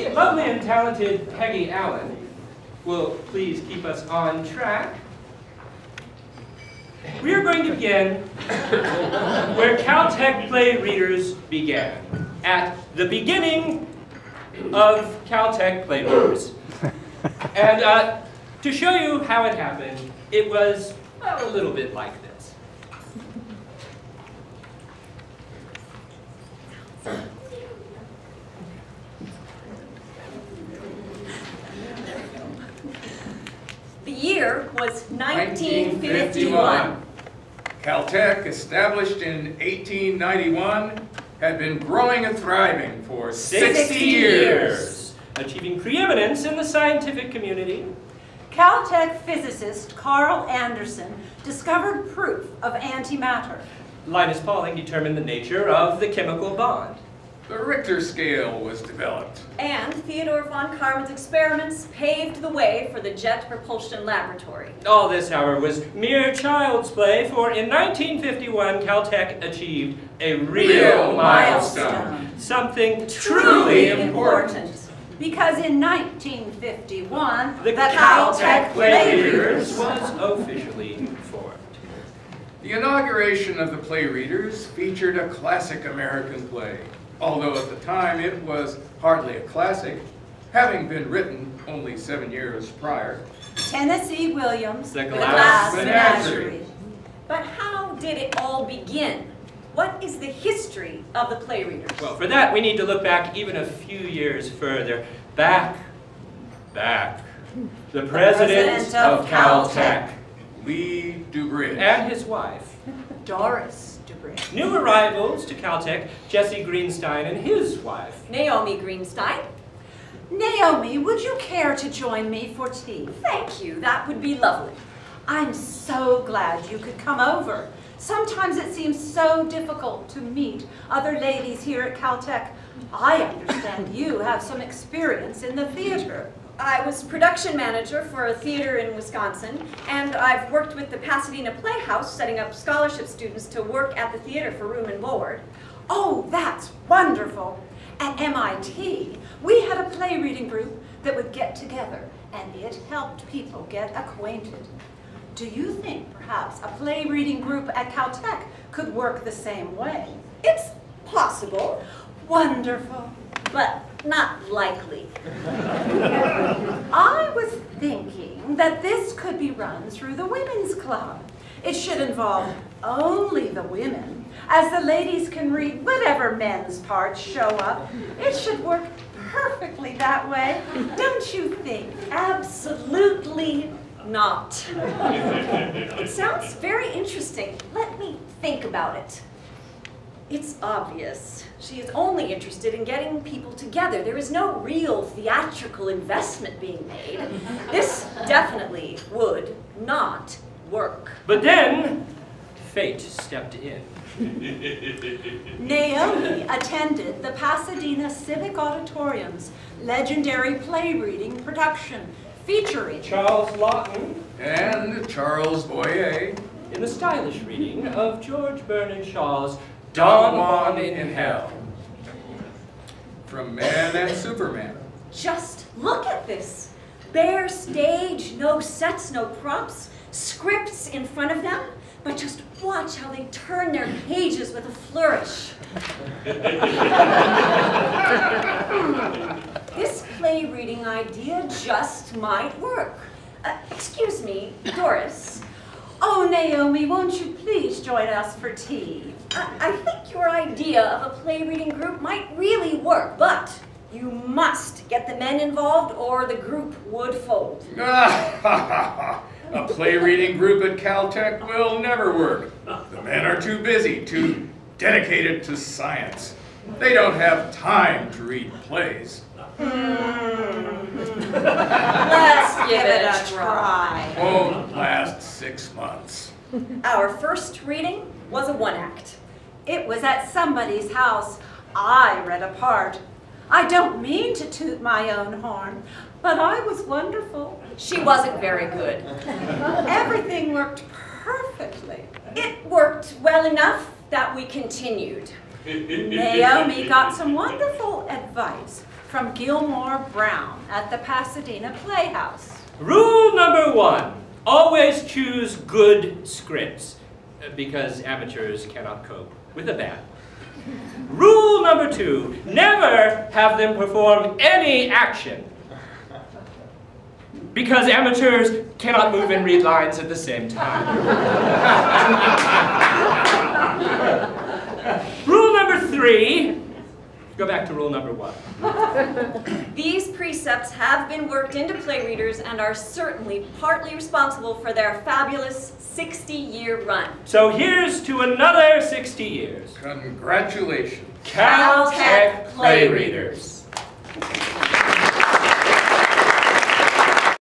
the lovely and talented Peggy Allen will please keep us on track, we are going to begin where Caltech play readers began, at the beginning of Caltech play readers. And to show you how it happened, it was well, a little bit like this. The year was 1951. Caltech, established in 1891, had been growing and thriving for 60 years. Achieving preeminence in the scientific community. Caltech physicist Carl Anderson discovered proof of antimatter. Linus Pauling determined the nature of the chemical bond. The Richter scale was developed. And Theodore von Karman's experiments paved the way for the Jet Propulsion Laboratory. All this, however, was mere child's play, for in 1951, Caltech achieved a real milestone. Something truly important. Because in 1951, the Caltech Play Readers was officially formed. The inauguration of the Play Readers featured a classic American play, although at the time it was hardly a classic, having been written only 7 years prior. Tennessee Williams' The Glass Menagerie. But how did it all begin? What is the history of the Play Readers? Well, for that, we need to look back even a few years further. Back. The president of Caltech. Lee Dubridge. And his wife. Doris Dubridge. New arrivals to Caltech, Jesse Greenstein and his wife. Naomi Greenstein. Naomi, would you care to join me for tea? Thank you, that would be lovely. I'm so glad you could come over. Sometimes it seems so difficult to meet other ladies here at Caltech. I understand you have some experience in the theater. I was production manager for a theater in Wisconsin, and I've worked with the Pasadena Playhouse setting up scholarship students to work at the theater for room and board. Oh, that's wonderful. At MIT, we had a play reading group that would get together, and it helped people get acquainted. Do you think perhaps a play reading group at Caltech could work the same way? It's possible, Wonderful. but not likely. I was thinking that this could be run through the women's club. It should involve only the women, as the ladies can read whatever men's parts show up. It should work perfectly that way, don't you think? Absolutely not. It sounds very interesting. Let me think about it. It's obvious. She is only interested in getting people together. There is no real theatrical investment being made. This definitely would not work. But then, fate stepped in. Naomi attended the Pasadena Civic Auditorium's legendary play reading production featuring Charles Lawton And Charles Boyer. in the stylish reading of George Bernard Shaw's Don Juan in Hell. From Man and Superman. Just look at this. Bare stage, no sets, no props, scripts in front of them, but just watch how they turn their pages with a flourish. This play reading idea just might work. Excuse me, Doris. Oh, Naomi, won't you please join us for tea? I think your idea of a play reading group might really work, but you must get the men involved or the group would fold. A play reading group at Caltech will never work. The men are too busy, too dedicated to science. They don't have time to read plays. Let's give it a try. Won't last 6 months. Our first reading was a one-act. It was at somebody's house. I read a part. I don't mean to toot my own horn, but I was wonderful. She wasn't very good. Everything worked perfectly. It worked well enough that we continued. Naomi got some wonderful advice from Gilmore Brown at the Pasadena Playhouse. Rule number 1, always choose good scripts, because amateurs cannot cope with a bad. Rule number 2, never have them perform any action, because amateurs cannot move and read lines at the same time. Rule number 3, go back to rule number 1. These precepts have been worked into play readers and are certainly partly responsible for their fabulous 60-year run. So here's to another 60 years. Congratulations. Caltech Play Readers.